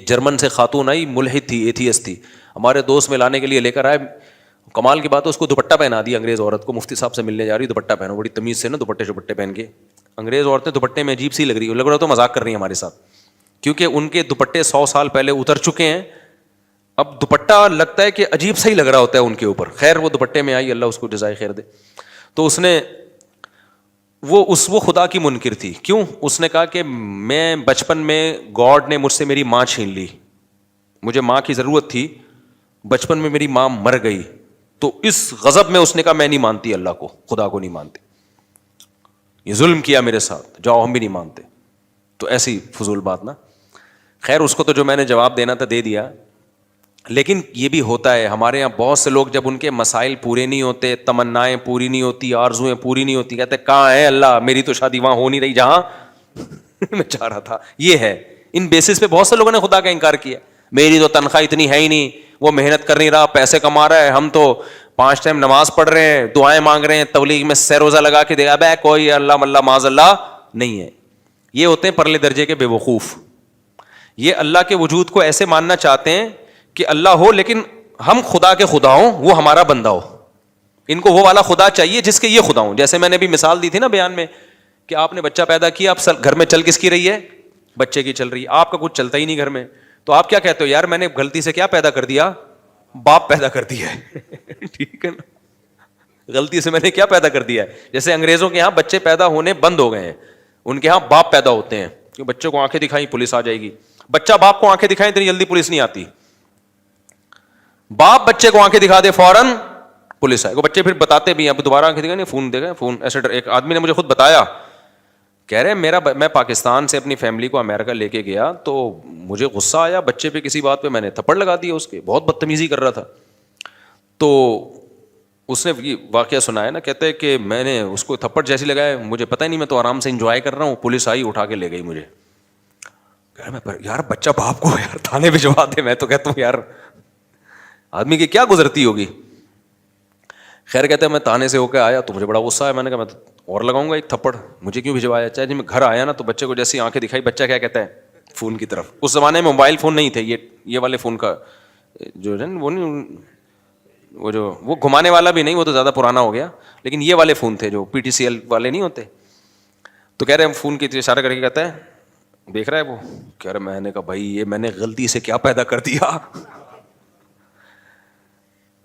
ایک جرمن سے خاتون آئی, ملحد تھی, ایتھیسٹ تھی, ہمارے دوست میں لانے کے لیے لے کر آئے. کمال کی بات ہے اس کو دوپٹہ پہنا دیا انگریز عورت کو, مفتی صاحب سے ملنے جا رہی, دوپٹہ پہنو, بڑی تمیز سے نا دوپٹے پہن کے. انگریز عورتیں دوپٹے میں عجیب سی لگ رہی, لگ رہا تو مذاق کر رہی ہیں ہمارے ساتھ, کیونکہ ان کے دوپٹے 100 سال پہلے اتر چکے ہیں. اب دوپٹہ لگتا ہے کہ عجیب سا ہی لگ رہا ہوتا ہے ان کے اوپر. خیر وہ دوپٹے میں آئی, اللہ اس کو جزائے خیر دے. تو اس نے وہ خدا کی منکر تھی. کیوں؟ اس نے کہا کہ میں بچپن میں گاڈ نے مجھ سے میری ماں چھین لی, مجھے ماں کی ضرورت تھی, بچپن میں میری ماں مر گئی. تو اس غضب میں اس نے کہا میں نہیں مانتی اللہ کو, خدا کو نہیں مانتی, یہ ظلم کیا میرے ساتھ, جاؤ ہم بھی نہیں مانتے. تو ایسی فضول بات نا. خیر اس کو تو جو میں نے جواب دینا تھا دے دیا. لیکن یہ بھی ہوتا ہے ہمارے یہاں بہت سے لوگ جب ان کے مسائل پورے نہیں ہوتے, تمنائیں پوری نہیں ہوتی, آرزویں پوری نہیں ہوتی, کہتے کہاں ہے اللہ, میری تو شادی وہاں ہو نہیں رہی جہاں میں چاہ رہا تھا. یہ ہے, ان بیسس پہ بہت سے لوگوں نے خدا کا انکار کیا. میری تو تنخواہ اتنی ہے ہی نہیں, وہ محنت کر نہیں رہا, پیسے کما رہا ہے, ہم تو 5 ٹائم نماز پڑھ رہے ہیں, دعائیں مانگ رہے ہیں, تبلیغ میں سہ روزہ لگا کے دے, اب کوئی اللہ ملہ معاذ اللہ نہیں ہے. یہ ہوتے ہیں پرلے درجے کے بے وقوف. یہ اللہ کے وجود کو ایسے ماننا چاہتے ہیں کہ اللہ ہو لیکن ہم خدا کے خدا ہوں, وہ ہمارا بندہ ہو. ان کو وہ والا خدا چاہیے جس کے یہ خدا ہوں. جیسے میں نے بھی مثال دی تھی نا بیان میں کہ آپ نے بچہ پیدا کیا, اب گھر میں چل کس کی رہی ہے؟ بچے کی چل رہی ہے. آپ کا کچھ چلتا ہی نہیں گھر میں, تو آپ کیا کہتے ہو, یار میں نے غلطی سے کیا پیدا کر دیا, باپ پیدا کر دیا ہے. ٹھیک ہے نا, غلطی سے میں نے کیا پیدا کر دیا ہے. جیسے انگریزوں کے یہاں بچے پیدا ہونے بند ہو گئے ہیں, ان کے یہاں باپ پیدا ہوتے ہیں, کہ بچے کو آنکھیں دکھائیں پولیس آ جائے گی. بچہ باپ کو آنکھیں دکھائیں اتنی جلدی پولیس نہیں آتی, باپ بچے کو آنکھیں دکھا دے فوراً پولیس آئے. وہ بچے پھر بتاتے بھی ہیں, اب دوبارہ آنکھیں دکھائیں نہیں, فون دے گئے فون. ایسے ایک آدمی نے مجھے خود بتایا, کہہ رہے میں پاکستان سے اپنی فیملی کو امریکہ لے کے گیا, تو مجھے غصہ آیا بچے پہ کسی بات پہ, میں نے تھپڑ لگا دیا اس کے, بہت بدتمیزی کر رہا تھا. تو اس نے یہ واقعہ سنایا نا, کہتے ہیں کہ میں نے اس کو تھپڑ جیسی لگایا, مجھے پتہ ہی نہیں, میں تو آرام سے انجوائے کر رہا ہوں, پولیس آئی اٹھا کے لے گئی مجھے. یار بچہ باپ کو یار تھانے بھجوا دے. میں تو کہتا ہوں یار آدمی کی کیا گزرتی ہوگی. خیر کہتے ہیں میں تانے سے ہو کے آیا تو مجھے بڑا غصہ آیا, میں نے کہا میں تو اور لگاؤں گا ایک تھپڑ, مجھے کیوں بھجوایا. چاہے جب میں گھر آیا نا تو بچے کو جیسی آنکھیں دکھائی, بچہ کیا کہتا ہے فون کی طرف. اس زمانے میں موبائل فون نہیں تھے, یہ والے فون کا جو ہے وہ نہیں, وہ گھمانے والا بھی نہیں, وہ تو زیادہ پرانا ہو گیا, لیکن یہ والے فون تھے جو PTCL والے نہیں ہوتے. تو کہہ رہے ہیں فون کی اشارہ کر کے کہتا ہے, دیکھ رہا ہے وہ, کہہ رہے میں نے کہا بھائی یہ میں نے غلطی سے کیا پیدا کر دیا.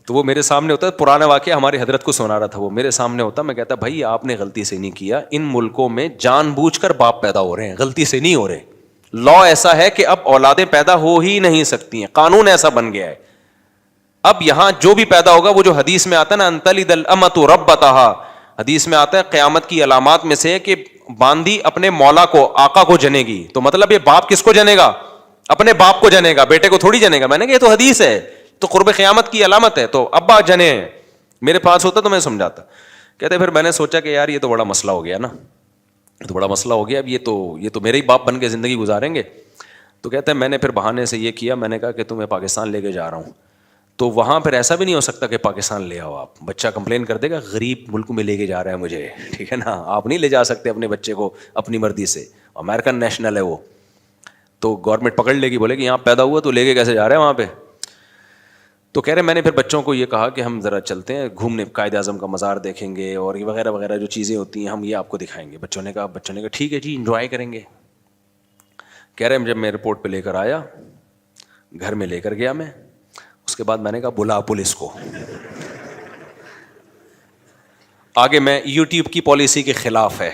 تو وہ میرے سامنے ہوتا ہے, پرانا واقعہ ہماری حضرت کو سنا رہا تھا, وہ میرے سامنے ہوتا, میں کہتا بھائی آپ نے غلطی سے نہیں کیا, ان ملکوں میں جان بوجھ کر باپ پیدا ہو رہے ہیں, غلطی سے نہیں ہو رہے. لا ایسا ہے کہ اب اولادیں پیدا ہو ہی نہیں سکتی ہیں, قانون ایسا بن گیا ہے. اب یہاں جو بھی پیدا ہوگا, وہ جو حدیث میں آتا ہے نا انتلد الامۃ ربتہا, حدیث میں آتا ہے قیامت کی علامات میں سے کہ باندی اپنے مولا کو, آقا کو جنے گی. تو مطلب یہ باپ کس کو جنے گا؟ اپنے باپ کو جنے گا, بیٹے کو تھوڑی جنے گا. میں نے کہا یہ تو حدیث ہے, تو قرب قیامت کی علامت ہے. تو ابا جنے ہیں, میرے پاس ہوتا تو میں سمجھاتا. کہتے پھر میں نے سوچا کہ یار یہ تو بڑا مسئلہ ہو گیا نا, تو بڑا مسئلہ ہو گیا, اب یہ تو میرے ہی باپ بن کے زندگی گزاریں گے. تو کہتے ہیں میں نے پھر بہانے سے یہ کیا, میں نے کہا کہ تمہیں پاکستان لے کے جا رہا ہوں, تو وہاں پھر ایسا بھی نہیں ہو سکتا کہ پاکستان لے آؤ آپ, بچہ کمپلین کر دے گا غریب ملک میں لے کے جا رہا ہے مجھے, ٹھیک ہے نا, آپ نہیں لے جا سکتے اپنے بچے کو اپنی مرضی سے, امریکن نیشنل ہے وہ, تو گورنمنٹ پکڑ لے گی, بولے کہ یہاں پیدا ہوا تو لے کے کیسے جا رہے ہیں وہاں پہ. تو کہہ رہے میں نے پھر بچوں کو یہ کہا کہ ہم ذرا چلتے ہیں گھومنے, قائد اعظم کا مزار دیکھیں گے اور یہ وغیرہ وغیرہ جو چیزیں ہوتی ہیں ہم یہ آپ کو دکھائیں گے. بچوں نے کہا ٹھیک ہے جی انجوائے کریں گے. کہہ رہے جب میں ایئرپورٹ پہ لے کر آیا, گھر میں لے کر گیا میں, اس کے بعد میں نے کہا بلا پولیس کو. آگے میں یوٹیوب کی پالیسی کے خلاف ہے,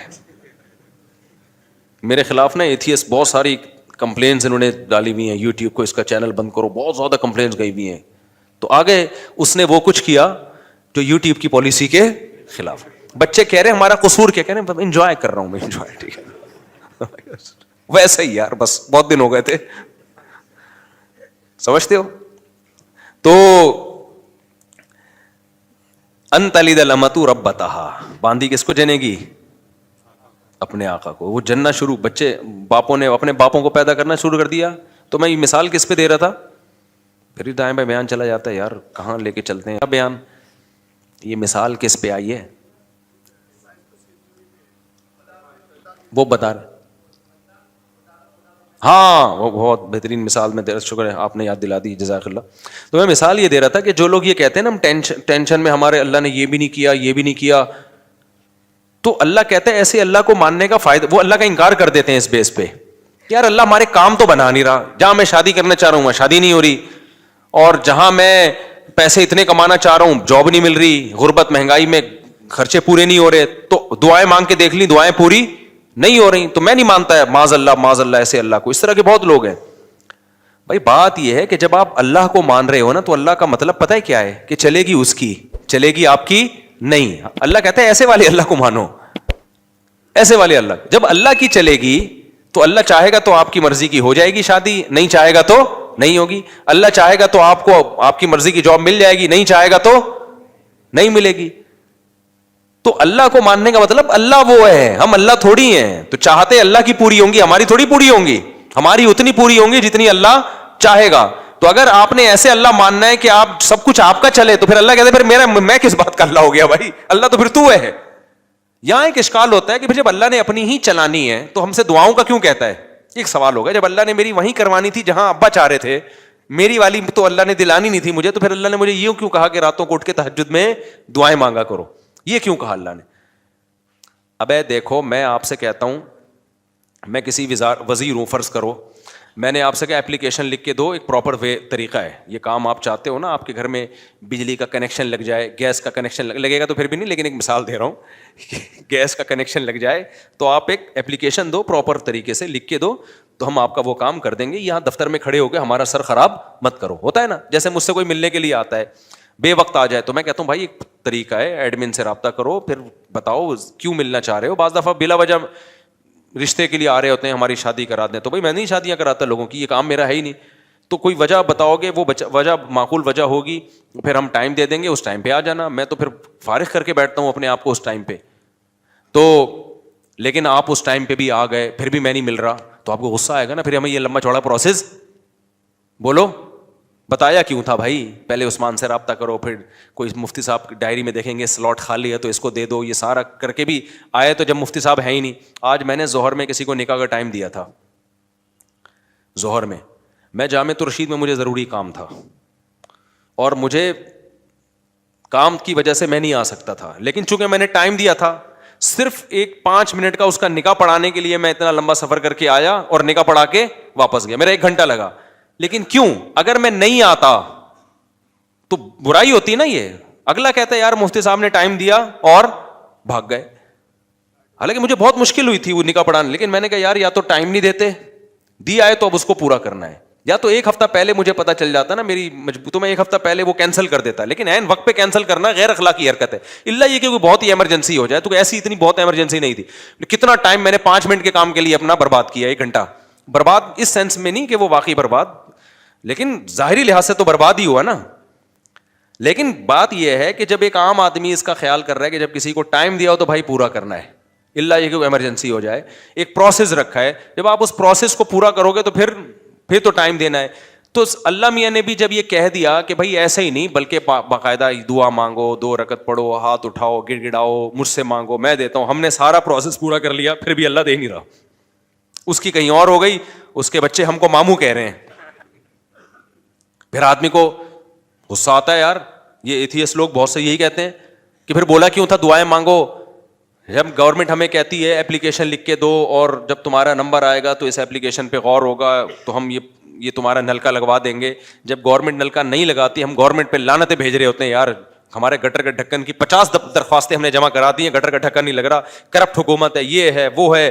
میرے خلاف نا ایتھیسٹ بہت ساری کمپلینس انہوں نے ڈالی ہوئی ہیں یوٹیوب کو, اس کا چینل بند کرو, بہت زیادہ کمپلینس گئی ہوئی ہیں. تو آگے اس نے وہ کچھ کیا جو یوٹیوب کی پالیسی کے خلاف. بچے کہہ رہے ہیں ہمارا قصور کیا, کہہ رہے ہیں انجوائے کر رہا ہوں میں, انجوائے, ٹھیک ہے ویسے ہی یار, بس بہت دن ہو گئے تھے, سمجھتے ہو. تو ان تلد الامۃ ربتہا, باندی کس کو جنے گی؟ اپنے آقا کو. وہ جننا شروع, بچے باپوں نے اپنے باپوں کو پیدا کرنا شروع کر دیا. تو میں یہ مثال کس پہ دے رہا تھا, پھر دائیں بھائی بیان چلا جاتا ہے, یار کہاں لے کے چلتے ہیں بیان. یہ مثال کس پہ آئی ہے, وہ بتا رہے, ہاں وہ بہت بہترین مثال میں شکر ہے آپ نے یاد دلا دی, جزاک اللہ. تو میں مثال یہ دے رہا تھا کہ جو لوگ یہ کہتے ہیں نا ہم ٹینشن میں ہمارے اللہ نے یہ بھی نہیں کیا یہ بھی نہیں کیا, تو اللہ کہتا ہے ایسے اللہ کو ماننے کا فائدہ, وہ اللہ کا انکار کر دیتے ہیں اس بیس پہ یار اللہ ہمارے کام تو بنا نہیں رہا, جہاں میں شادی کرنا چاہ رہا ہوں وہاں شادی نہیں ہو رہی, اور جہاں میں پیسے اتنے کمانا چاہ رہا ہوں جاب نہیں مل رہی, غربت مہنگائی میں خرچے پورے نہیں ہو رہے, تو دعائیں مانگ کے دیکھ لی دعائیں پوری نہیں ہو رہی, تو میں نہیں مانتا ہے معاذ اللہ ایسے اللہ کو. اس طرح کے بہت لوگ ہیں. بھائی بات یہ ہے کہ جب آپ اللہ کو مان رہے ہو نا تو اللہ کا مطلب پتہ ہے کیا ہے کہ چلے گی اس کی, چلے گی آپ کی نہیں. اللہ کہتا ہے ایسے والے اللہ کو مانو, ایسے والے اللہ. جب اللہ کی چلے گی تو اللہ چاہے گا تو آپ کی مرضی کی ہو جائے گی شادی, نہیں چاہے گا تو نہیں ہوگی. اللہ چاہے گا تو آپ کو آپ کی مرضی کی جاب مل جائے گی, نہیں چاہے گا تو نہیں ملے گی. تو اللہ کو ماننے کا مطلب اللہ وہ ہے, ہم اللہ تھوڑی ہیں. تو چاہتے اللہ کی پوری ہوں گی, ہماری تھوڑی پوری ہوں گی, ہماری اتنی پوری ہوں گی جتنی اللہ چاہے گا. تو اگر آپ نے ایسے اللہ ماننا ہے کہ آپ سب کچھ آپ کا چلے تو پھر اللہ کہتے ہیں پھر میں کس بات کا اللہ ہو گیا بھائی, اللہ تو پھر تو ہے. یہاں ایک اشکال ہوتا ہے کہ جب اللہ نے اپنی ہی چلانی ہے تو ہم سے دعاؤں کا کیوں کہتا ہے. ایک سوال ہوگا, جب اللہ نے میری وہیں کروانی تھی جہاں ابا چاہ رہے تھے, میری والی تو اللہ نے دلانی نہیں تھی مجھے, تو پھر اللہ نے مجھے یہ کیوں کہا کہ راتوں کو اٹھ کے تہجد میں دعائیں مانگا کرو, یہ کیوں کہا اللہ نے. ابے دیکھو میں آپ سے کہتا ہوں, میں کسی وزیر ہوں فرض کرو, میں نے آپ سے کہا ایپلیکیشن لکھ کے دو, ایک پراپر وے طریقہ ہے, یہ کام آپ چاہتے ہو نا آپ کے گھر میں بجلی کا کنیکشن لگ جائے, گیس کا کنیکشن لگے گا تو پھر بھی نہیں, لیکن ایک مثال دے رہا ہوں, گیس کا کنیکشن لگ جائے تو آپ ایک ایپلیکیشن دو پراپر طریقے سے لکھ کے دو, تو ہم آپ کا وہ کام کر دیں گے. یہاں دفتر میں کھڑے ہو کے ہمارا سر خراب مت کرو. ہوتا ہے نا, جیسے مجھ سے کوئی ملنے کے لیے آتا ہے بے وقت آ جائے تو میں کہتا ہوں بھائی ایک طریقہ ہے, ایڈمن سے رابطہ کرو, پھر بتاؤ کیوں ملنا چاہ رہے ہو. بعض دفعہ بلا وجہ رشتے کے لیے آ رہے ہوتے ہیں, ہماری شادی کرا دیں, تو بھائی میں نہیں شادیاں کراتا لوگوں کی, یہ کام میرا ہے ہی نہیں. تو کوئی وجہ بتاؤ گے, وہ وجہ معقول وجہ ہوگی, پھر ہم ٹائم دے دیں گے, اس ٹائم پہ آ جانا. میں تو پھر فارغ کر کے بیٹھتا ہوں اپنے آپ کو اس ٹائم پہ. تو لیکن آپ اس ٹائم پہ بھی آ گئے, پھر بھی میں نہیں مل رہا, تو آپ کو غصہ آئے گا نا, پھر ہمیں یہ لمبا چوڑا پروسیس. بولو بتایا کیوں تھا بھائی, پہلے عثمان سے رابطہ کرو, پھر کوئی مفتی صاحب کی ڈائری میں دیکھیں گے سلاٹ خالی ہے تو اس کو دے دو, یہ سارا کر کے بھی آئے تو جب مفتی صاحب ہیں ہی نہیں. آج میں نے ظہر میں کسی کو نکاح کا ٹائم دیا تھا, ظہر میں جامعۃ الرشید میں مجھے ضروری کام تھا, اور مجھے کام کی وجہ سے میں نہیں آ سکتا تھا, لیکن چونکہ میں نے ٹائم دیا تھا, صرف ایک 5 منٹ کا اس کا نکاح پڑھانے کے لیے میں اتنا لمبا سفر کر کے آیا اور نکاح پڑھا کے واپس گیا. میرا 1 گھنٹہ لگا. لیکن کیوں, اگر میں نہیں آتا تو برائی ہوتی نا. یہ اگلا کہتا ہے یار مفتی صاحب نے ٹائم دیا اور بھاگ گئے, حالانکہ مجھے بہت مشکل ہوئی تھی وہ نکاح پڑھانے, لیکن میں نے کہا یار یا تو ٹائم نہیں دیتے, دیا ہے تو اب اس کو پورا کرنا ہے, یا تو 1 ہفتہ پہلے مجھے پتا چل جاتا نا میری تو میں 1 ہفتہ پہلے وہ کینسل کر دیتا. لیکن عین وقت پہ کینسل کرنا غیر اخلاقی حرکت ہے, الا یہ کہ کوئی بہت ہی ایمرجنسی ہو جائے. تو ایسی اتنی بہت ایمرجنسی نہیں تھی. کتنا ٹائم میں نے 5 منٹ کے کام کے لیے اپنا برباد کیا, 1 گھنٹہ برباد, اس سینس میں نہیں کہ وہ واقعی برباد, لیکن ظاہری لحاظ سے تو برباد ہی ہوا نا. لیکن بات یہ ہے کہ جب ایک عام آدمی اس کا خیال کر رہا ہے کہ جب کسی کو ٹائم دیا ہو تو بھائی پورا کرنا ہے, اللہ یہ کہ ایمرجنسی ہو جائے, ایک پروسیس رکھا ہے, جب آپ اس پروسیس کو پورا کرو گے تو پھر تو ٹائم دینا ہے. تو اللہ میاں نے بھی جب یہ کہہ دیا کہ بھائی ایسے ہی نہیں بلکہ باقاعدہ دعا مانگو, 2 رکعت پڑھو, ہاتھ اٹھاؤ, گڑ گڑاؤ, مجھ سے مانگو میں دیتا ہوں, ہم نے سارا پروسیس پورا کر لیا, پھر بھی اللہ دے نہیں رہا. اس کی کہیں اور ہو گئی, اس کے بچے ہم کو ماموں کہہ رہے ہیں. پھر آدمی کو غصہ آتا ہے یار, یہ ایتھیسٹ لوگ بہت سے یہی کہتے ہیں کہ پھر بولا کیوں تھا دعائیں مانگو, جب گورنمنٹ ہمیں کہتی ہے ایپلیکیشن لکھ کے دو اور جب تمہارا نمبر آئے گا تو اس ایپلیکیشن پہ غور ہوگا تو ہم یہ تمہارا نلکا لگوا دیں گے. جب گورنمنٹ نلکا نہیں لگاتی ہم گورنمنٹ پہ لعنتیں بھیج رہے ہوتے ہیں, یار ہمارے گٹر کے ڈھکن کی 50 درخواستیں ہم نے جمع کرا دی ہیں, گٹر کا ڈھکن نہیں لگ رہا, کرپٹ حکومت ہے, یہ ہے وہ ہے.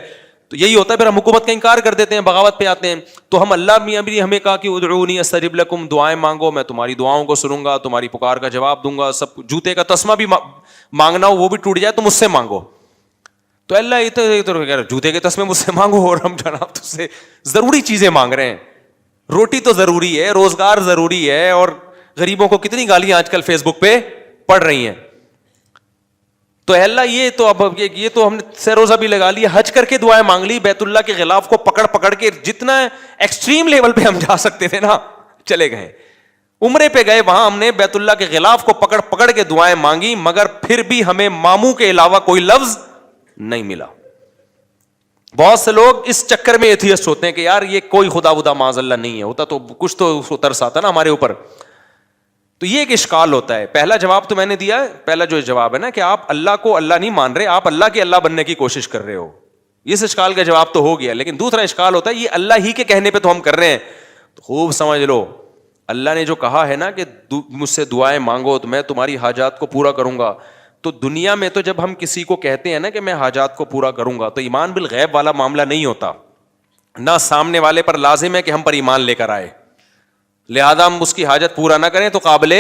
تو یہی ہوتا ہے, پھر ہم حکومت کا انکار کر دیتے ہیں, بغاوت پہ آتے ہیں. تو ہم اللہ میاں بھی ہمیں کہا کہ ادعونی استجب لکم, دعائیں مانگو میں تمہاری دعاؤں کو سنوں گا, تمہاری پکار کا جواب دوں گا. سب جوتے کا تسمہ بھی مانگنا ہو وہ بھی ٹوٹ جائے تو مجھ سے مانگو. تو اللہ یہ تو جوتے کے تسمے مجھ سے مانگو, اور ہم جناب تجھ سے ضروری چیزیں مانگ رہے ہیں. روٹی تو ضروری ہے, روزگار ضروری ہے, اور غریبوں کو کتنی گالیاں آج کل فیس بک پہ پڑ رہی ہیں. تو اللہ یہ تو اب یہ تو ہم نے سہ روزہ بھی لگا لیا, حج کر کے دعائیں مانگ لی, بیت اللہ کے غلاف کو پکڑ کے جتنا ایکسٹریم لیول پہ ہم جا سکتے تھے نا چلے گئے. عمرے پہ گئے, وہاں ہم نے بیت اللہ کے غلاف کو پکڑ کے دعائیں مانگی, مگر پھر بھی ہمیں ماموں کے علاوہ کوئی لفظ نہیں ملا. بہت سے لوگ اس چکر میں ایتھیسٹ ہوتے ہیں کہ یار یہ کوئی خدا ودا معاذ اللہ نہیں ہے، ہوتا تو کچھ تو اس کو ترس آتا نا ہمارے اوپر. تو یہ ایک اشکال ہوتا ہے. پہلا جواب تو میں نے دیا ہے، پہلا جو جواب ہے نا کہ آپ اللہ کو اللہ نہیں مان رہے، آپ اللہ کے اللہ بننے کی کوشش کر رہے ہو. اس اشکال کا جواب تو ہو گیا. لیکن دوسرا اشکال ہوتا ہے یہ اللہ ہی کے کہنے پہ تو ہم کر رہے ہیں. تو خوب سمجھ لو، اللہ نے جو کہا ہے نا کہ مجھ سے دعائیں مانگو تو میں تمہاری حاجات کو پورا کروں گا، تو دنیا میں تو جب ہم کسی کو کہتے ہیں نا کہ میں حاجات کو پورا کروں گا، تو ایمان بالغیب والا معاملہ نہیں ہوتا. نہ سامنے والے پر لازم ہے کہ ہم پر ایمان لے کر آئے، لہذا ہم اس کی حاجت پورا نہ کریں تو قابل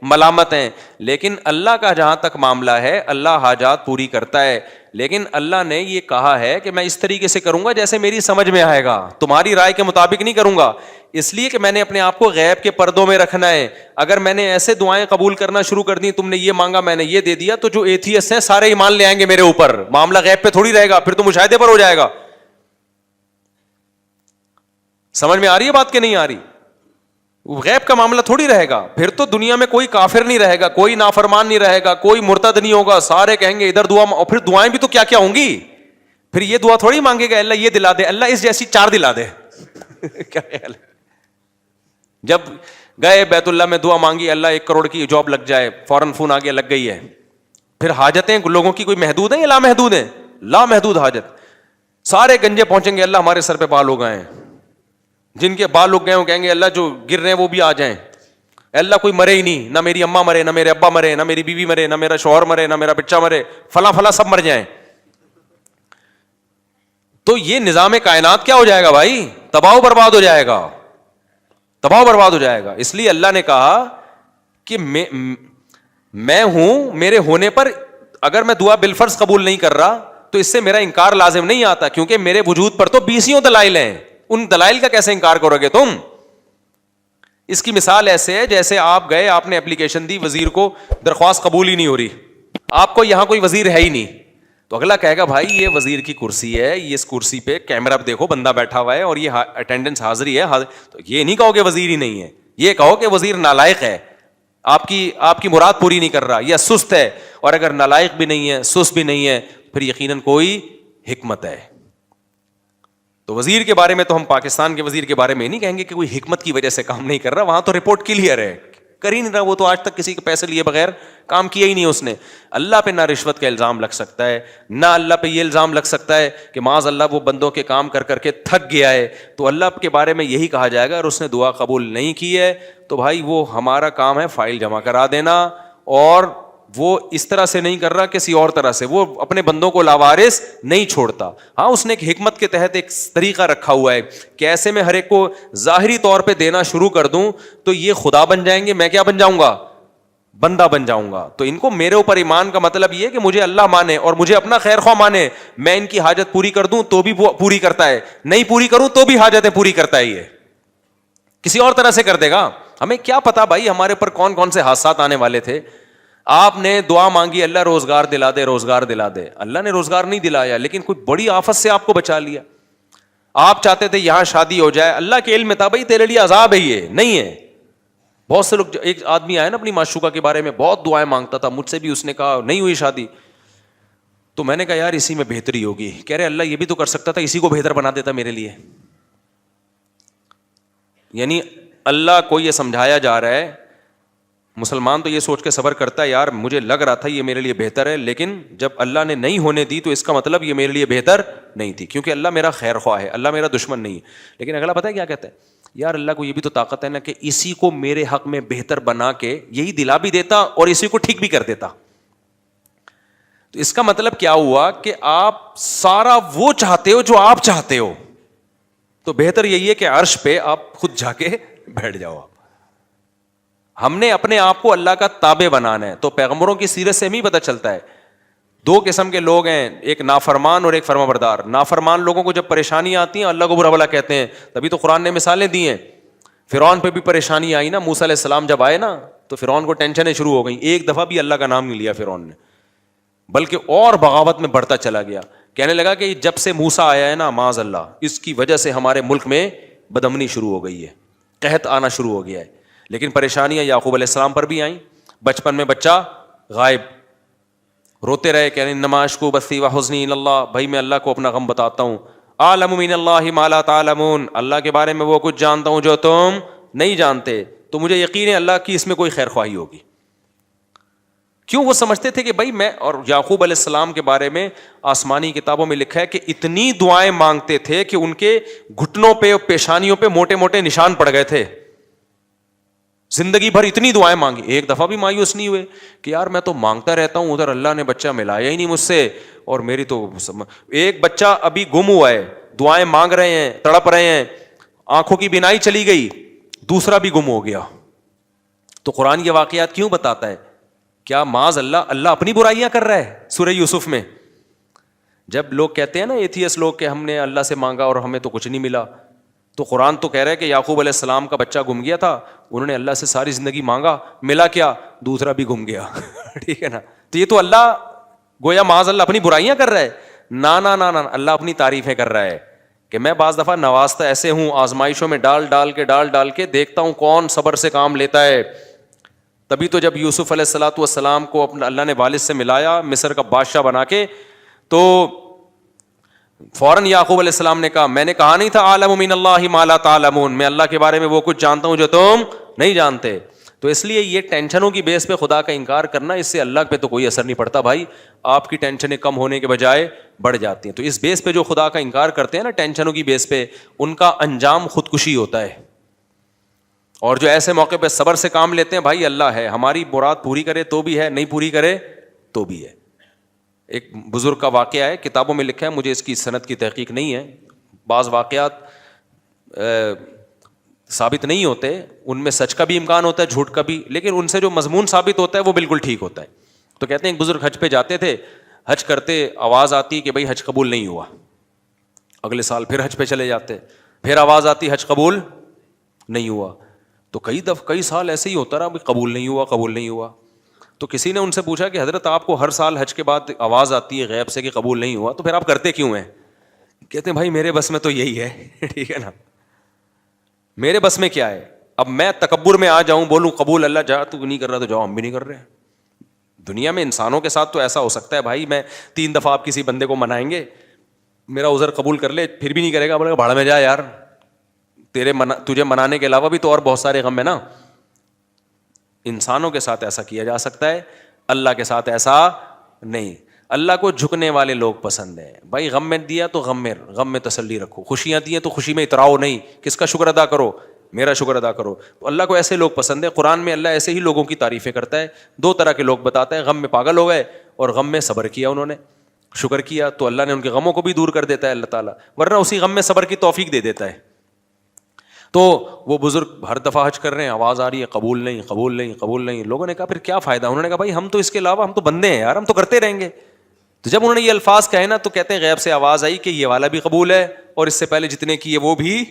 ملامت ہیں. لیکن اللہ کا جہاں تک معاملہ ہے، اللہ حاجات پوری کرتا ہے. لیکن اللہ نے یہ کہا ہے کہ میں اس طریقے سے کروں گا جیسے میری سمجھ میں آئے گا، تمہاری رائے کے مطابق نہیں کروں گا. اس لیے کہ میں نے اپنے آپ کو غیب کے پردوں میں رکھنا ہے. اگر میں نے ایسے دعائیں قبول کرنا شروع کر دی، تم نے یہ مانگا میں نے یہ دے دیا، تو جو ایتھیسٹ ہیں سارے ایمان لے آئیں گے میرے اوپر. معاملہ غیب پہ تھوڑی رہے گا، پھر تو مشاہدے پر ہو جائے گا. سمجھ میں آ رہی ہے بات کہ نہیں آ رہی؟ غیب کا معاملہ تھوڑی رہے گا. پھر تو دنیا میں کوئی کافر نہیں رہے گا، کوئی نافرمان نہیں رہے گا، کوئی مرتد نہیں ہوگا. سارے کہیں گے ادھر دعا، اور پھر دعائیں بھی تو کیا کیا ہوں گی. پھر یہ دعا تھوڑی مانگے گا اللہ یہ دلا دے، اللہ اس جیسی 4 دلا دے. کیا خیال ہے؟ جب گئے بیت اللہ میں دعا مانگی اللہ 1 کروڑ کی جاب لگ جائے، فوراً فون آ گیا لگ گئی ہے. پھر حاجتیں لوگوں کی کوئی محدود ہیں یا لامحدود ہیں؟ لامحدود حاجت. سارے گنجے پہنچیں گے اللہ ہمارے سر پہ بال ہو گئے ہیں. جن کے بال اگ گئے وہ کہیں گے اللہ جو گر رہے ہیں وہ بھی آ جائیں. اللہ کوئی مرے ہی نہیں، نہ میری اماں مرے، نہ میرے ابا مرے، نہ میری بیوی مرے، نہ میرا شوہر مرے، نہ میرا بچہ مرے، فلاں فلاں سب مر جائیں. تو یہ نظام کائنات کیا ہو جائے گا بھائی؟ تباہ و برباد ہو جائے گا، تباہ و برباد ہو جائے گا. اس لیے اللہ نے کہا کہ میں ہوں، میرے ہونے پر اگر میں دعا بالفرض قبول نہیں کر رہا تو اس سے میرا انکار لازم نہیں آتا، کیونکہ میرے وجود پر تو 20 دلائل ہیں. ان دلائل کا کیسے انکار کرو گے تم؟ اس کی مثال ایسے ہے جیسے آپ گئے، آپ نے اپلیکیشن دی، وزیر کو درخواست قبول ہی نہیں ہو رہی، آپ کو یہاں کوئی وزیر ہے ہی نہیں، تو اگلا کہے گا بھائی یہ وزیر کی کرسی ہے، یہ اس کرسی پہ کیمرہ پہ دیکھو بندہ بیٹھا ہوا ہے اور یہ اٹینڈنس حاضری ہے. تو یہ نہیں کہو کہ وزیر ہی نہیں ہے، یہ کہو کہ وزیر نالائق ہے، آپ کی مراد پوری نہیں کر رہا یا سست ہے. اور اگر نالائق بھی نہیں ہے، سست بھی نہیں ہے، پھر یقیناً کوئی حکمت ہے. تو وزیر کے بارے میں تو ہم پاکستان کے وزیر کے بارے میں نہیں کہیں گے کہ کوئی حکمت کی وجہ سے کام نہیں کر رہا، وہاں تو رپورٹ کلیئر ہے، کر ہی نہیں رہا، وہ تو آج تک کسی کے پیسے لیے بغیر کام کیا ہی نہیں اس نے. اللہ پہ نہ رشوت کا الزام لگ سکتا ہے، نہ اللہ پہ یہ الزام لگ سکتا ہے کہ معاذ اللہ وہ بندوں کے کام کر کر کے تھک گیا ہے. تو اللہ کے بارے میں یہی کہا جائے گا اور اس نے دعا قبول نہیں کی ہے تو بھائی وہ ہمارا کام ہے فائل جمع کرا دینا، اور وہ اس طرح سے نہیں کر رہا کسی اور طرح سے، وہ اپنے بندوں کو لاوارث نہیں چھوڑتا. ہاں اس نے ایک حکمت کے تحت ایک طریقہ رکھا ہوا ہے کہ ایسے میں ہر ایک کو ظاہری طور پہ دینا شروع کر دوں تو یہ خدا بن جائیں گے، میں کیا بن جاؤں گا؟ بندہ بن جاؤں گا. تو ان کو میرے اوپر ایمان کا مطلب یہ ہے کہ مجھے اللہ مانے اور مجھے اپنا خیر خواہ مانے. میں ان کی حاجت پوری کر دوں تو بھی پوری کرتا ہے، نہیں پوری کروں تو بھی حاجتیں پوری کرتا ہے. یہ کسی اور طرح سے کر دے گا. ہمیں کیا پتا بھائی ہمارے اوپر کون کون سے حادثات آنے والے تھے. آپ نے دعا مانگی اللہ روزگار دلا دے، روزگار دلا دے، اللہ نے روزگار نہیں دلایا لیکن کوئی بڑی آفت سے آپ کو بچا لیا. آپ چاہتے تھے یہاں شادی ہو جائے، اللہ کے علم میں تھا بھائی تیرے لیے عذاب ہے، یہ نہیں ہے. بہت سے لوگ، ایک آدمی آیا نا اپنی معشوقہ کے بارے میں بہت دعائیں مانگتا تھا، مجھ سے بھی اس نے کہا نہیں ہوئی شادی، تو میں نے کہا یار اسی میں بہتری ہوگی. کہہ رہے اللہ یہ بھی تو کر سکتا تھا، اسی کو بہتر بنا دیتا میرے لیے. یعنی اللہ کو یہ سمجھایا جا رہا ہے، مسلمان تو یہ سوچ کے صبر کرتا ہے یار مجھے لگ رہا تھا یہ میرے لیے بہتر ہے، لیکن جب اللہ نے نہیں ہونے دی تو اس کا مطلب یہ میرے لیے بہتر نہیں تھی، کیونکہ اللہ میرا خیر خواہ ہے، اللہ میرا دشمن نہیں ہے. لیکن اگلا پتہ ہے کیا کہتا ہے؟ یار اللہ کو یہ بھی تو طاقت ہے نا کہ اسی کو میرے حق میں بہتر بنا کے یہی دلا بھی دیتا اور اسی کو ٹھیک بھی کر دیتا. تو اس کا مطلب کیا ہوا کہ آپ سارا وہ چاہتے ہو جو آپ چاہتے ہو، تو بہتر یہی ہے کہ عرش پہ آپ خود جا کے بیٹھ جاؤ. ہم نے اپنے آپ کو اللہ کا تابع بنانا ہے. تو پیغمبروں کی سیرت سے ہمیں پتہ چلتا ہے 2 قسم کے لوگ ہیں، ایک نافرمان اور ایک فرما بردار. نافرمان لوگوں کو جب پریشانی آتی ہیں اللہ کو برا بھلا کہتے ہیں، تبھی تو قرآن نے مثالیں دی ہیں. فرعون پہ بھی پریشانی آئی نا، موسیٰ علیہ السلام جب آئے نا تو فرعون کو ٹینشنیں شروع ہو گئیں. ایک دفعہ بھی اللہ کا نام نہیں لیا فرعون نے، بلکہ اور بغاوت میں بڑھتا چلا گیا. کہنے لگا کہ جب سے موسیٰ آیا ہے نا معاذ اللہ، اس کی وجہ سے ہمارے ملک میں بدامنی شروع ہو گئی ہے، قحط آنا شروع ہو گیا ہے. لیکن پریشانیاں یعقوب علیہ السلام پر بھی آئیں. بچپن میں بچہ غائب، روتے رہے کہ انما اشکو بثی وحزنی الی اللہ، بھائی میں اللہ کو اپنا غم بتاتا ہوں، اعلم من اللہ ما لا تعلمون, اللہ کے بارے میں وہ کچھ جانتا ہوں جو تم نہیں جانتے. تو مجھے یقین ہے اللہ کی اس میں کوئی خیر خواہی ہوگی. کیوں؟ وہ سمجھتے تھے کہ بھائی میں, اور یعقوب علیہ السلام کے بارے میں آسمانی کتابوں میں لکھا ہے کہ اتنی دعائیں مانگتے تھے کہ ان کے گھٹنوں پہ اور پیشانیوں پہ موٹے موٹے نشان پڑ گئے تھے. زندگی بھر اتنی دعائیں مانگی, ایک دفعہ بھی مایوس نہیں ہوئے کہ یار میں تو مانگتا رہتا ہوں, ادھر اللہ نے بچہ ملایا ہی نہیں مجھ سے, اور میری تو ایک بچہ ابھی گم ہوا ہے, دعائیں مانگ رہے ہیں, تڑپ رہے ہیں, آنکھوں کی بینائی چلی گئی, دوسرا بھی گم ہو گیا. تو قرآن یہ واقعات کیوں بتاتا ہے؟ کیا معاذ اللہ اپنی برائیاں کر رہا ہے؟ سورہ یوسف میں جب لوگ کہتے ہیں نا ایتھیس لوگ کہ ہم نے اللہ سے مانگا اور ہمیں تو کچھ نہیں ملا, تو قرآن تو کہہ رہا ہے کہ یعقوب علیہ السلام کا بچہ گم گیا تھا, انہوں نے اللہ سے ساری زندگی مانگا, ملا کیا؟ دوسرا بھی گم گیا. ٹھیک ہے نا. تو یہ تو اللہ گویا معاذ اللہ اپنی برائیاں کر رہا ہے. نا نا نا نا, اللہ اپنی تعریفیں کر رہا ہے کہ میں بعض دفعہ نوازتا ایسے ہوں, آزمائشوں میں ڈال ڈال کے دیکھتا ہوں کون صبر سے کام لیتا ہے. تبھی تو جب یوسف علیہ الصلوۃ والسلام کو اپنا اللہ نے والد سے ملایا مصر کا بادشاہ بنا کے, تو فوراً یعقوب علیہ السلام نے کہا میں نے کہا نہیں تھا اعلم من اللہ ما لا تعلمون, میں اللہ کے بارے میں وہ کچھ جانتا ہوں جو تم نہیں جانتے. تو اس لیے یہ ٹینشنوں کی بیس پہ خدا کا انکار کرنا, اس سے اللہ پہ تو کوئی اثر نہیں پڑتا بھائی, آپ کی ٹینشنیں کم ہونے کے بجائے بڑھ جاتی ہیں. تو اس بیس پہ جو خدا کا انکار کرتے ہیں نا ٹینشنوں کی بیس پہ, ان کا انجام خودکشی ہوتا ہے. اور جو ایسے موقع پہ صبر سے کام لیتے ہیں, بھائی اللہ ہے, ہماری مراد پوری کرے تو بھی ہے, نہیں پوری کرے تو بھی ہے. ایک بزرگ کا واقعہ ہے, کتابوں میں لکھا ہے, مجھے اس کی سند کی تحقیق نہیں ہے, بعض واقعات ثابت نہیں ہوتے, ان میں سچ کا بھی امکان ہوتا ہے جھوٹ کا بھی, لیکن ان سے جو مضمون ثابت ہوتا ہے وہ بالکل ٹھیک ہوتا ہے. تو کہتے ہیں ایک بزرگ حج پہ جاتے تھے, حج کرتے آواز آتی کہ بھائی حج قبول نہیں ہوا, اگلے سال پھر حج پہ چلے جاتے, پھر آواز آتی حج قبول نہیں ہوا. تو کئی سال ایسے ہی ہوتا رہا, قبول نہیں ہوا. تو کسی نے ان سے پوچھا کہ حضرت آپ کو ہر سال حج کے بعد آواز آتی ہے غیب سے کہ قبول نہیں ہوا, تو پھر آپ کرتے کیوں ہیں؟ کہتے ہیں بھائی میرے بس میں تو یہی ہے. ٹھیک ہے نا, میرے بس میں کیا ہے؟ اب میں تکبر میں آ جاؤں, بولوں قبول اللہ جا, تو نہیں کر رہا تو جاؤ, ہم بھی نہیں کر رہے. دنیا میں انسانوں کے ساتھ تو ایسا ہو سکتا ہے بھائی, میں 3 دفعہ آپ کسی بندے کو منائیں گے, میرا عذر قبول کر لے, پھر بھی نہیں کرے گا, بولے گا بھاڑ میں جا یار, تجھے منانے کے علاوہ بھی تو اور بہت سارے غم ہے نا. انسانوں کے ساتھ ایسا کیا جا سکتا ہے, اللہ کے ساتھ ایسا نہیں. اللہ کو جھکنے والے لوگ پسند ہیں بھائی. غم میں دیا تو غم میں تسلی رکھو, خوشیاں دی ہیں تو خوشی میں اتراؤ نہیں, کس کا شکر ادا کرو؟ میرا شکر ادا کرو. تو اللہ کو ایسے لوگ پسند ہے. قرآن میں اللہ ایسے ہی لوگوں کی تعریفیں کرتا ہے. 2 طرح کے لوگ بتاتا ہے, غم میں پاگل ہو گئے اور غم میں صبر کیا, انہوں نے شکر کیا تو اللہ نے ان کے غموں کو بھی دور کر دیتا ہے اللہ تعالیٰ, ورنہ اسی غم میں صبر کی توفیق دے دیتا ہے. تو وہ بزرگ ہر دفعہ حج کر رہے ہیں, آواز آ رہی ہے قبول نہیں. لوگوں نے کہا پھر کیا فائدہ؟ انہوں نے کہا بھائی ہم تو اس کے علاوہ ہم تو بندے ہیں یار, ہم تو کرتے رہیں گے. تو جب انہوں نے یہ الفاظ کہے نا, تو کہتے ہیں غیب سے آواز آئی کہ یہ والا بھی قبول ہے اور اس سے پہلے جتنے کیے وہ بھی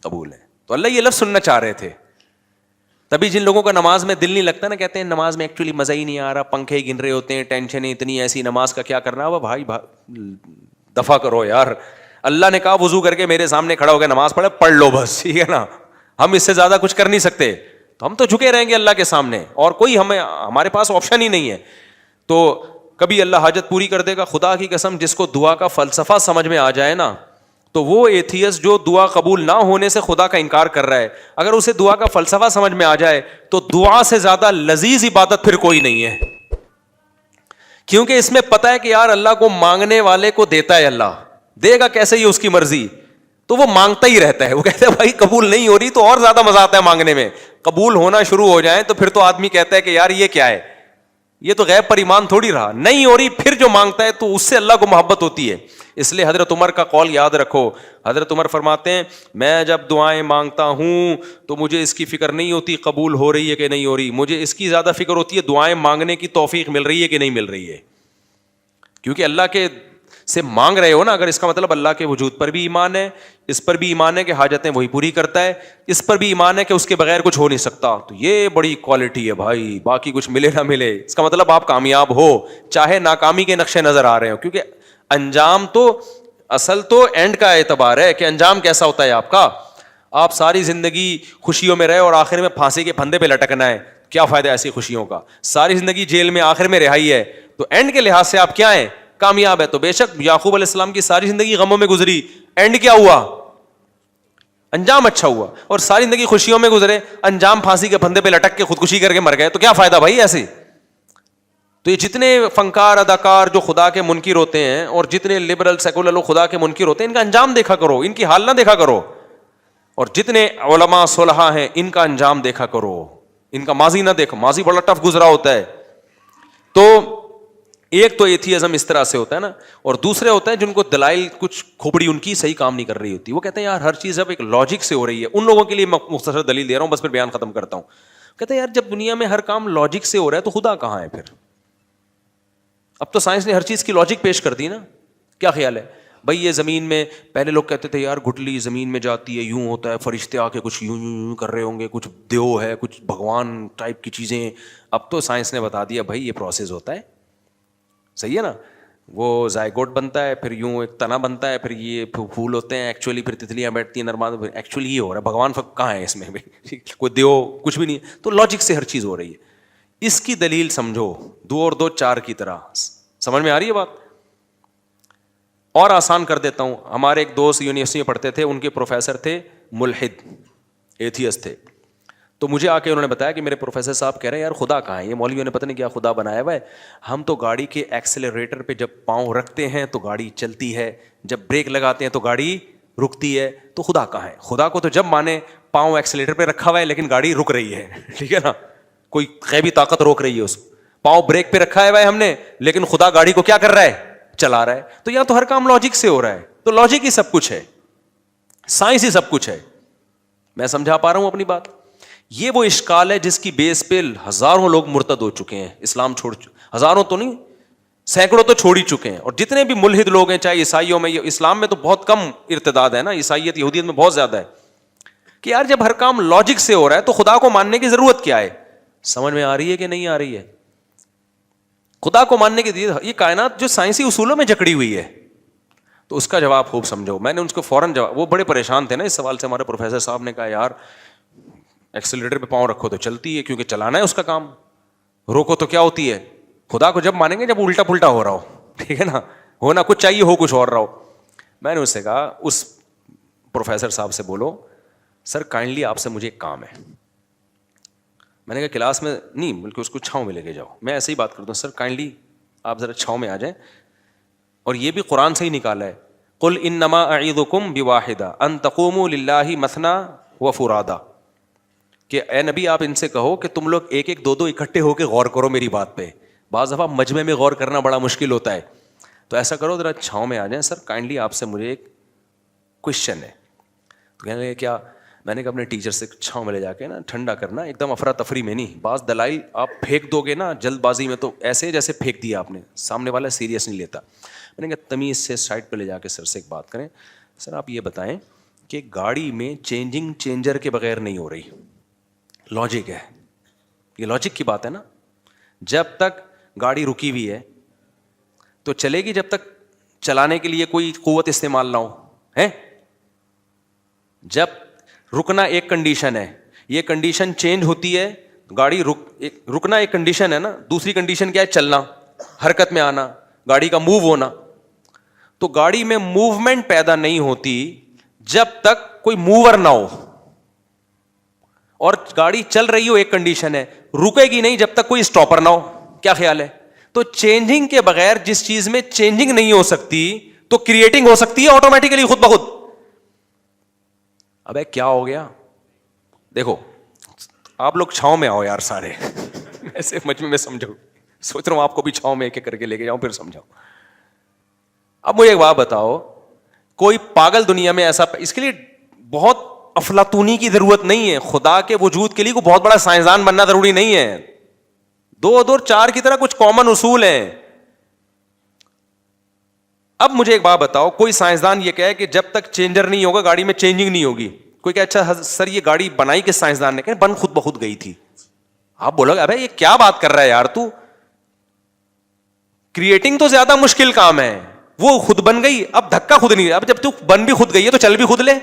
قبول ہے. تو اللہ یہ لفظ سننا چاہ رہے تھے. تبھی جن لوگوں کا نماز میں دل نہیں لگتا نا, کہتے ہیں نماز میں ایکچولی مزہ ہی نہیں آ رہا, پنکھے گن رہے ہوتے ہیں, ٹینشن اتنی ایسی, نماز کا کیا کرنا. وہ بھائی دفع کرو یار, اللہ نے کہا وضو کر کے میرے سامنے کھڑا ہو کے نماز پڑھ لو بس, ٹھیک ہے نا. ہم اس سے زیادہ کچھ کر نہیں سکتے, تو ہم تو جھکے رہیں گے اللہ کے سامنے, اور کوئی ہمارے پاس آپشن ہی نہیں ہے. تو کبھی اللہ حاجت پوری کر دے گا. خدا کی قسم, جس کو دعا کا فلسفہ سمجھ میں آ جائے نا, تو وہ ایتھیس جو دعا قبول نہ ہونے سے خدا کا انکار کر رہا ہے, اگر اسے دعا کا فلسفہ سمجھ میں آ جائے تو دعا سے زیادہ لذیذ عبادت پھر کوئی نہیں ہے. کیونکہ اس میں پتہ ہے کہ یار اللہ کو مانگنے والے کو دیتا ہے, اللہ دے گا کیسے, یہ اس کی مرضی. تو وہ مانگتا ہی رہتا ہے. وہ کہتا ہے بھائی قبول نہیں ہو رہی, تو اور زیادہ مزہ آتا ہے مانگنے میں. قبول ہونا شروع ہو جائیں تو پھر تو آدمی کہتا ہے کہ یار یہ کیا ہے, یہ تو غیب پر ایمان تھوڑی رہا. نہیں ہو رہی, پھر جو مانگتا ہے تو اس سے اللہ کو محبت ہوتی ہے. اس لیے حضرت عمر کا قول یاد رکھو. حضرت عمر فرماتے ہیں میں جب دعائیں مانگتا ہوں تو مجھے اس کی فکر نہیں ہوتی قبول ہو رہی ہے کہ نہیں ہو رہی, مجھے اس کی زیادہ فکر ہوتی ہے دعائیں مانگنے کی توفیق مل رہی ہے کہ نہیں مل رہی ہے. کیونکہ اللہ کے سے مانگ رہے ہو نا, اگر اس کا مطلب اللہ کے وجود پر بھی ایمان ہے, اس پر بھی ایمان ہے کہ حاجتیں وہی پوری کرتا ہے, اس پر بھی ایمان ہے کہ اس کے بغیر کچھ ہو نہیں سکتا, تو یہ بڑی کوالٹی ہے بھائی. باقی کچھ ملے نہ ملے, اس کا مطلب آپ کامیاب ہو, چاہے ناکامی کے نقشے نظر آ رہے ہو. کیونکہ انجام تو اصل تو اینڈ کا اعتبار ہے کہ انجام کیسا ہوتا ہے آپ کا. آپ ساری زندگی خوشیوں میں رہے اور آخر میں پھانسی کے پھندے پہ لٹکنا ہے, کیا فائدہ ایسی خوشیوں کا. ساری زندگی جیل میں, آخر میں رہائی ہے, تو اینڈ کے لحاظ سے آپ کیا ہیں, کامیاب ہے. تو بے شک یعقوب علیہ السلام کی ساری زندگی غموں میں گزری, اینڈ کیا ہوا؟ انجام اچھا ہوا. اور ساری زندگی خوشیوں میں گزرے, انجام پھانسی کے پھندے پہ لٹک کے خودکشی کر کے مر گئے, تو کیا فائدہ بھائی ایسے؟ تو یہ جتنے فنکار اداکار جو خدا کے منکر ہوتے ہیں, اور جتنے لبرل سیکولر لوگ خدا کے منکر ہوتے ہیں, ان کا انجام دیکھا کرو, ان کی حال نہ دیکھا کرو. اور جتنے علماء صلحاء ہیں ان کا انجام دیکھا کرو, ان کا ماضی نہ دیکھو, ماضی بڑا ٹف گزرا ہوتا ہے. تو ایک تو ایتھیزم اس طرح سے ہوتا ہے نا, اور دوسرے ہوتا ہے جن کو دلائل کچھ کھوپڑی ان کی صحیح کام نہیں کر رہی ہوتی, وہ کہتے ہیں یار ہر چیز اب ایک لاجک سے ہو رہی ہے. ان لوگوں کے لیے میں مختصر دلیل دے رہا ہوں, بس پھر بیان ختم کرتا ہوں. کہتے ہیں یار جب دنیا میں ہر کام لاجک سے ہو رہا ہے تو خدا کہاں ہے پھر؟ اب تو سائنس نے ہر چیز کی لاجک پیش کر دی نا. کیا خیال ہے بھائی؟ یہ زمین میں پہلے لوگ کہتے تھے یار گٹلی زمین میں جاتی ہے, یوں ہوتا ہے, فرشتے آ کے کچھ یوں یوں کر رہے ہوں گے, کچھ دیو ہے, کچھ بھگوان ٹائپ کی چیزیں. اب تو سائنس نے بتا دیا بھائی یہ پروسیس ہوتا ہے, صحیح ہے نا. وہ زائگوٹ بنتا ہے, پھر یوں ایک تنا بنتا ہے, پھر یہ پھول ہوتے ہیں ایکچولی, پھر تتلیاں بیٹھتی ہیں نرماد, ایکچولی یہ ہو رہا ہے. بھگوان کہاں ہے اس میں کوئی دیو کچھ بھی نہیں ہے. تو لاجک سے ہر چیز ہو رہی ہے. اس کی دلیل سمجھو, 2 اور 2 4 کی طرح. سمجھ میں آ رہی ہے بات؟ اور آسان کر دیتا ہوں. ہمارے ایک دوست یونیورسٹی میں پڑھتے تھے, ان کے پروفیسر تھے ملحد, ایتھیسٹ تھے. تو مجھے آ کے انہوں نے بتایا کہ میرے پروفیسر صاحب کہہ رہے ہیں یار خدا کہاں ہے؟ یہ مولویوں نے پتہ نہیں کیا خدا بنایا ہوا ہے. ہم تو گاڑی کے ایکسیلریٹر پہ جب پاؤں رکھتے ہیں تو گاڑی چلتی ہے, جب بریک لگاتے ہیں تو گاڑی رکتی ہے. تو خدا کہاں ہے؟ خدا کو تو جب مانے پاؤں ایکسیلریٹر پہ رکھا ہوا ہے لیکن گاڑی رک رہی ہے, ٹھیک ہے نا, کوئی غیبی طاقت روک رہی ہے اس. پاؤں بریک پہ رکھا ہوا ہے ہم نے, لیکن خدا گاڑی کو کیا کر رہا ہے؟ چلا رہا ہے. تو یہاں تو ہر کام لاجک سے ہو رہا ہے. تو لاجک ہی سب کچھ ہے, سائنس ہی سب کچھ ہے. میں سمجھا پا رہا ہوں اپنی بات؟ یہ وہ اشکال ہے جس کی بیس پہ ہزاروں لوگ مرتد ہو چکے ہیں, اسلام چھوڑ چکے, ہزاروں تو نہیں سینکڑوں تو چھوڑ ہی چکے ہیں. اور جتنے بھی ملحد لوگ ہیں, چاہے عیسائیوں میں, اسلام میں تو بہت کم ارتداد ہے نا, عیسائیت یہودیت میں بہت زیادہ ہے. کہ یار جب ہر کام لاجک سے ہو رہا ہے تو خدا کو ماننے کی ضرورت کیا ہے؟ سمجھ میں آ رہی ہے کہ نہیں آ رہی ہے؟ خدا کو ماننے کی یہ کائنات جو سائنسی اصولوں میں جکڑی ہوئی ہے, تو اس کا جواب خوب سمجھو. میں نے ان کو فوراً جواب, وہ بڑے پریشان تھے نا اس سوال سے. ہمارے پروفیسر صاحب نے کہا یار ایکسیلریٹر پہ پاؤں رکھو تو چلتی ہے کیونکہ چلانا ہے اس کا کام, روکو تو کیا ہوتی ہے؟ خدا کو جب مانیں گے جب الٹا پلٹا ہو رہا ہو, ٹھیک ہے نا, ہونا کچھ چاہیے ہو کچھ اور رہا ہو. میں نے اس سے کہا, اس پروفیسر صاحب سے بولو سر کائنڈلی آپ سے مجھے ایک کام ہے. میں نے کہا کلاس میں نہیں بلکہ اس کو چھاؤں میں لے کے جاؤ. میں ایسے ہی بات کرتا ہوں, سر کائنڈلی آپ ذرا چھاؤں میں آ جائیں. اور یہ بھی قرآن سے ہی نکالا ہے, قل انما اعیذکم بواحدہ ان تقوموا للہ مثنی وفرادا, کہ اے نبی آپ ان سے کہو کہ تم لوگ ایک ایک 2 2 اکٹھے ہو کے غور کرو میری بات پہ. بعض دفعہ مجمع میں غور کرنا بڑا مشکل ہوتا ہے, تو ایسا کرو ذرا چھاؤں میں آ جائیں. سر کائنڈلی آپ سے مجھے ایک کوشچن ہے. تو کہنے لگے کیا؟ میں نے کہا اپنے ٹیچر سے چھاؤں میں لے جا کے نا ٹھنڈا کرنا, ایک دم افراتفری میں نہیں. بعض دلائل آپ پھینک دو گے نا جلد بازی میں تو ایسے جیسے پھینک دیا آپ نے, سامنے والا سیریس نہیں لیتا. میں نے کہا تمیز سے سائڈ پہ لے جا کے سر سے ایک بات کریں. سر آپ یہ بتائیں کہ گاڑی میں چینجنگ چینجر کے بغیر نہیں ہو رہی, لاجک ہے, یہ لاجک کی بات ہے نا. جب تک گاڑی رکی ہوئی ہے تو چلے گی جب تک چلانے کے لیے کوئی قوت استعمال نہ ہو ہے. جب رکنا ایک کنڈیشن ہے, یہ کنڈیشن چینج ہوتی ہے, گاڑی رکنا ایک کنڈیشن ہے نا, دوسری کنڈیشن کیا ہے؟ چلنا, حرکت میں آنا, گاڑی کا موو ہونا. تو گاڑی میں موومنٹ پیدا نہیں ہوتی جب تک کوئی موور نہ ہو, اور گاڑی چل رہی ہو ایک کنڈیشن ہے, رکے گی نہیں جب تک کوئی اسٹاپر نہ ہو. کیا خیال ہے؟ تو چینجنگ کے بغیر جس چیز میں چینجنگ نہیں ہو سکتی تو کریٹنگ ہو سکتی ہے آٹومیٹیکلی خود بخود. ابے کیا ہو گیا؟ دیکھو آپ لوگ چھاؤں میں آؤ یار سارے ایسے مجمع میں سمجھو, سوچ رہا ہوں آپ کو بھی چھاؤں میں ایک ایک کر کے لے کے جاؤں پھر سمجھاؤ. اب مجھے ایک بات بتاؤ, کوئی پاگل دنیا میں ایسا, اس کے لیے بہت افلاطونی کی ضرورت نہیں ہے, خدا کے وجود کے لیے کوئی بہت بڑا سائنسدان بننا ضروری نہیں ہے. 2 اور 4 کی طرح کچھ کامن اصول ہیں. اب مجھے ایک بات بتاؤ, کوئی سائنسدان یہ کہے کہ جب تک چینجر نہیں ہوگا گاڑی میں چینجنگ نہیں ہوگی. کوئی کہ اچھا سر یہ گاڑی بنائی کس سائنسدان نے؟ کہ بن خود بخود گئی تھی. آپ بولو گے ابے یہ کیا بات کر رہا ہے یار تو, کریٹنگ تو زیادہ مشکل کام ہے, وہ خود بن گئی. اب دھکا خود نہیں, اب جب تو بن بھی خود گئی ہے تو چل بھی خود لے.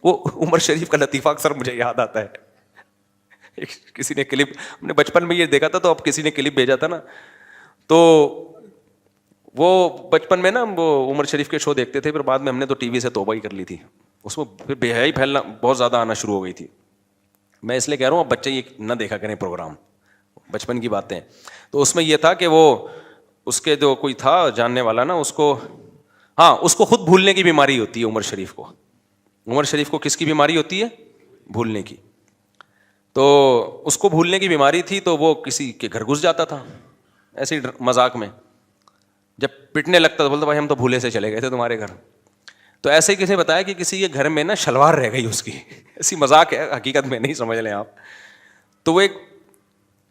وہ عمر شریف کا لطیفہ اکثر مجھے یاد آتا ہے. کسی نے کلپ, ہم نے بچپن میں یہ دیکھا تھا تو اب کسی نے کلپ بھیجا تھا نا, تو وہ بچپن میں نا وہ عمر شریف کے شو دیکھتے تھے, پھر بعد میں ہم نے تو ٹی وی سے توبہ ہی کر لی تھی, اس میں پھر بے حیائی پھیلنا بہت زیادہ آنا شروع ہو گئی تھی. میں اس لیے کہہ رہا ہوں اب بچے یہ نہ دیکھا کریں پروگرام, بچپن کی باتیں. تو اس میں یہ تھا کہ وہ اس کے جو کوئی تھا جاننے والا نا, اس کو ہاں اس کو خود بھولنے کی بیماری ہوتی ہے عمر شریف کو. عمر شریف کو کس کی بیماری ہوتی ہے؟ بھولنے کی. تو اس کو بھولنے کی بیماری تھی, تو وہ کسی کے گھر گھس جاتا تھا ایسے ہی مذاق میں, جب پٹنے لگتا تو بولتا بھائی ہم تو بھولے سے چلے گئے تھے تمہارے گھر. تو ایسے ہی کسی نے بتایا کہ کسی کے گھر میں نا شلوار رہ گئی اس کی, ایسی مذاق ہے حقیقت میں نہیں, سمجھ لیں آپ. تو وہ ایک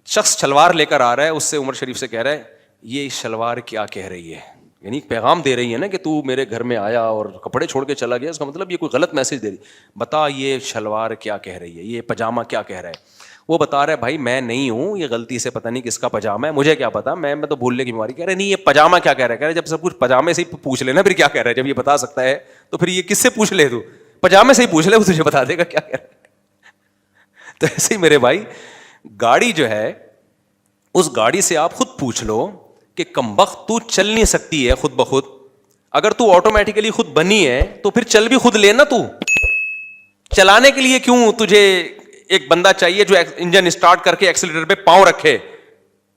شخص شلوار لے کر آ رہا ہے, اس سے عمر شریف سے کہہ رہا ہے یہ شلوار کیا کہہ رہی ہے, یعنی پیغام دے رہی ہے نا کہ تو میرے گھر میں آیا اور کپڑے چھوڑ کے چلا گیا, اس کا مطلب یہ کوئی غلط میسج دے رہی, بتا یہ شلوار کیا کہہ رہی ہے, یہ پاجامہ کیا کہہ رہا ہے. وہ بتا رہا ہے بھائی میں نہیں ہوں, یہ غلطی سے پتہ نہیں کس کا پاجامہ ہے, مجھے کیا پتا, میں تو بھولنے کی بیماری. کہہ رہے نہیں یہ پاجامہ کیا کہہ رہا ہے, کہہ رہے جب سب کچھ پاجامے سے ہی پوچھ لینا پھر کیا کہہ رہا ہے, جب یہ بتا سکتا ہے تو پھر یہ کس سے پوچھ لے, تو پاجامے سے ہی پوچھ لے, وہ تجھے بتا دے گا کیا کہہ رہا ہے. تو ایسے ہی میرے بھائی گاڑی جو ہے اس گاڑی سے آپ خود پوچھ لو کہ کمبخت تو چل نہیں سکتی ہے خود بخود, اگر تو آٹومیٹیکلی خود بنی ہے تو پھر چل بھی خود لینا, تو چلانے کے لیے کیوں تجھے ایک بندہ چاہیے جو انجن اسٹارٹ کر کے ایکسیلیٹر پہ پاؤں رکھے.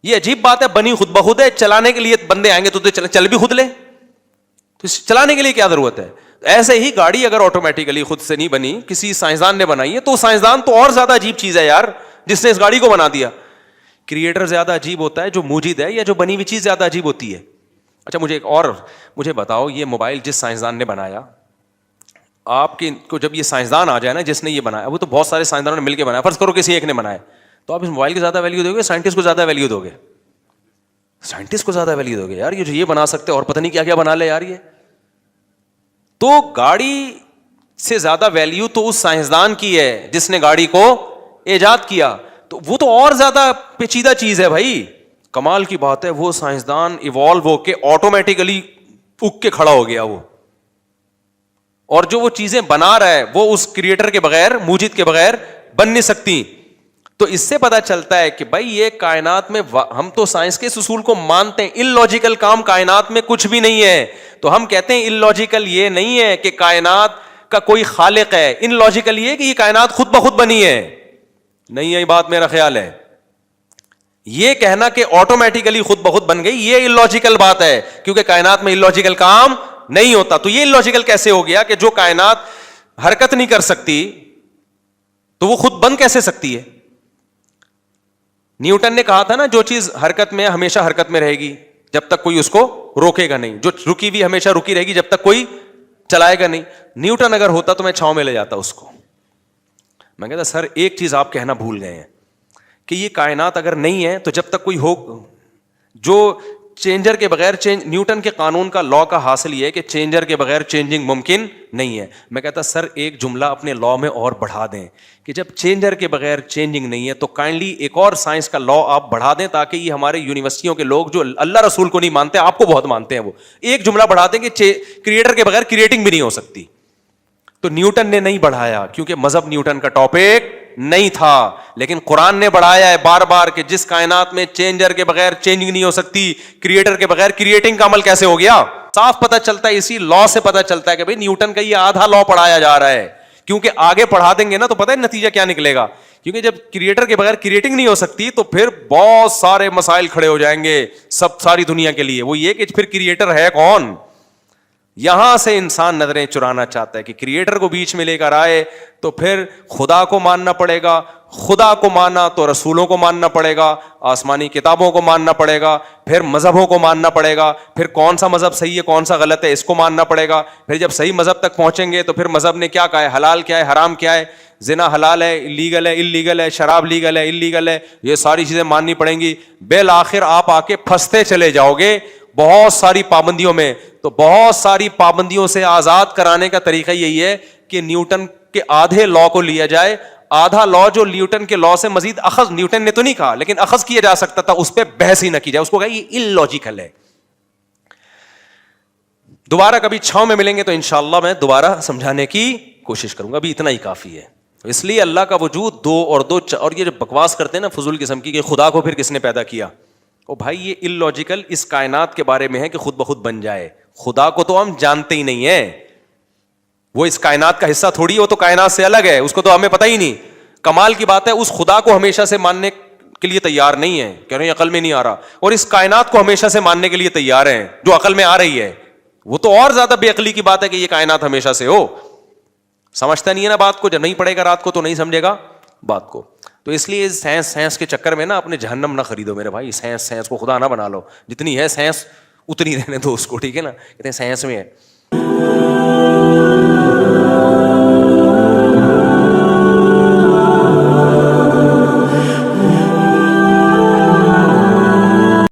یہ عجیب بات ہے, بنی خود بخود ہے, چلانے کے لیے بندے آئیں گے تو چل بھی خود لے, تو چلانے کے لیے کیا ضرورت ہے. ایسے ہی گاڑی اگر آٹومیٹیکلی خود سے نہیں بنی, کسی سائنسدان نے بنائی ہے, تو سائنسدان تو اور زیادہ عجیب چیز ہے یار جس نے اس گاڑی کو بنا دیا. کریٹر زیادہ عجیب ہوتا ہے جو موجود ہے, یا جو بنی ہوئی چیز زیادہ عجیب ہوتی ہے. اچھا مجھے بتاؤ, یہ موبائل جس سائنسدان نے بنایا, آپ کے کو جب یہ سائنسدان آ جائے نا جس نے یہ بنایا, وہ تو بہت سارے سائنسدانوں نے مل کے بنایا, فرض کرو کسی ایک نے بنایا, تو آپ اس موبائل کی زیادہ ویلیو دو گے, سائنٹسٹ کو زیادہ ویلیو دو گے؟ سائنٹسٹ کو زیادہ ویلیو دو گے یار, یہ جو یہ بنا سکتے اور پتہ نہیں کیا کیا بنا لے یار. یہ تو گاڑی سے زیادہ ویلیو تو اس سائنسدان کی ہے جس نے گاڑی کو ایجاد کیا, تو وہ تو اور زیادہ پیچیدہ چیز ہے بھائی. کمال کی بات ہے, وہ سائنسدان ایوالو ہو کے آٹومیٹیکلی اگ کے کھڑا ہو گیا وہ, اور جو وہ چیزیں بنا رہا ہے وہ اس کریٹر کے بغیر, موجد کے بغیر بن نہیں سکتی. تو اس سے پتا چلتا ہے کہ بھائی یہ کائنات میں, ہم تو سائنس کے اصول کو مانتے ہیں, ان لاجیکل کام کائنات میں کچھ بھی نہیں ہے. تو ہم کہتے ہیں ان لاجیکل یہ نہیں ہے کہ کائنات کا کوئی خالق ہے, ان لاجیکل یہ کہ یہ کائنات خود بخود بنی ہے. نہیں ہے بات, میرا خیال ہے یہ کہنا کہ آٹومیٹیکلی خود بخود بن گئی, یہ ان لاجیکل بات ہے, کیونکہ کائنات میں ان لاجیکل کام نہیں ہوتا. تو یہ لاجیکل کیسے ہو گیا کہ جو کائنات حرکت نہیں کر سکتی تو وہ خود بن کیسے سکتی ہے؟ نیوٹن نے کہا تھا نا, جو چیز حرکت میں ہمیشہ حرکت میں رہے گی جب تک کوئی اس کو روکے گا نہیں, جو رکی ہوئی ہمیشہ رکی رہے گی جب تک کوئی چلائے گا نہیں. نیوٹن اگر ہوتا تو میں چھاؤں میں لے جاتا اس کو. میں کہتا سر ایک چیز آپ کہنا بھول گئے ہیں کہ یہ کائنات اگر نہیں ہے تو جب تک کوئی ہو, جو چینجر کے بغیر نیوٹن کے قانون کا لا کا حاصل یہ ہے کہ چینجر کے بغیر چینجنگ ممکن نہیں ہے. میں کہتا سر ایک جملہ اپنے لا میں اور بڑھا دیں کہ جب چینجر کے بغیر چینجنگ نہیں ہے تو کائنڈلی ایک اور سائنس کا لا آپ بڑھا دیں, تاکہ یہ ہمارے یونیورسٹیوں کے لوگ جو اللہ رسول کو نہیں مانتے, آپ کو بہت مانتے ہیں, وہ ایک جملہ بڑھا دیں کہ کریٹر کے بغیر کریٹنگ بھی نہیں ہو سکتی. تو نیوٹن نے نہیں بڑھایا کیونکہ مذہب نیوٹن کا ٹاپک نہیں تھا, لیکن قرآن نے بڑھایا ہے بار بار کہ جس کائنات میں چینجر کے بغیر چینجنگ نہیں ہو سکتی, کریٹر کے بغیر کریٹنگ کا عمل کیسے ہو گیا. صاف پتہ چلتا ہے, اسی لا سے پتہ چلتا ہے کہ بھئی نیوٹن کا یہ آدھا لا پڑھایا جا رہا ہے, کیونکہ آگے پڑھا دیں گے نا تو پتہ ہے نتیجہ کیا نکلے گا. کیونکہ جب کریٹر کے بغیر کریٹنگ نہیں ہو سکتی تو پھر بہت سارے مسائل کھڑے ہو جائیں گے ساری دنیا کے لیے. وہ یہ کہ پھر کریٹر ہے کون. یہاں سے انسان نظریں چرانا چاہتا ہے کہ کریٹر کو بیچ میں لے کر آئے تو پھر خدا کو ماننا پڑے گا, خدا کو مانا تو رسولوں کو ماننا پڑے گا, آسمانی کتابوں کو ماننا پڑے گا, پھر مذہبوں کو ماننا پڑے گا, پھر کون سا مذہب صحیح ہے کون سا غلط ہے اس کو ماننا پڑے گا. پھر جب صحیح مذہب تک پہنچیں گے تو پھر مذہب نے کیا کہا ہے, حلال کیا ہے حرام کیا ہے, زنا حلال ہے لیگل ہے اللیگل ہے, شراب لیگل ہے اللیگل ہے, یہ ساری چیزیں ماننی پڑیں گی. بالآخر آپ آ کے پھنستے چلے جاؤ گے بہت ساری پابندیوں میں. تو بہت ساری پابندیوں سے آزاد کرانے کا طریقہ یہی ہے کہ نیوٹن کے آدھے لا کو لیا جائے, آدھا لا جو نیوٹن کے لا سے مزید اخذ, نیوٹن نے تو نہیں کہا لیکن اخذ کیا جا سکتا تھا, اس پہ بحث ہی نہ کی جائے, اس کو کہا یہ ان لاجیکل ہے. دوبارہ کبھی چھاؤں میں ملیں گے تو انشاءاللہ میں دوبارہ سمجھانے کی کوشش کروں گا, ابھی اتنا ہی کافی ہے. اس لیے اللہ کا وجود دو اور دو, اور یہ جو بکواس کرتے ہیں نا فضول قسم کی کہ خدا کو پھر کس نے پیدا کیا, اور بھائی یہ illogical اس کائنات کے بارے میں ہے کہ خود بخود بن جائے. خدا کو تو ہم جانتے ہی نہیں ہیں, وہ اس کائنات کا حصہ تھوڑی ہے, وہ تو کائنات سے الگ ہے, اس کو تو ہمیں پتہ ہی نہیں. کمال کی بات ہے اس خدا کو ہمیشہ سے ماننے کے لیے تیار نہیں ہے, کہہ رہے ہیں عقل میں نہیں آ رہا, اور اس کائنات کو ہمیشہ سے ماننے کے لیے تیار ہیں جو عقل میں آ رہی ہے. وہ تو اور زیادہ بے عقلی کی بات ہے کہ یہ کائنات ہمیشہ سے ہو. سمجھتا نہیں ہے نا بات کو, جب نہیں پڑھے گا رات کو تو نہیں سمجھے گا بات کو. تو اس لیے سائنس کے چکر میں نا اپنے جہنم نہ خریدو میرے بھائی. سائنس کو خدا نہ بنا لو, جتنی ہے سائنس اتنی رہنے دو اس کو, ٹھیک ہے نا. کہتے ہیں سائنس میں ہے.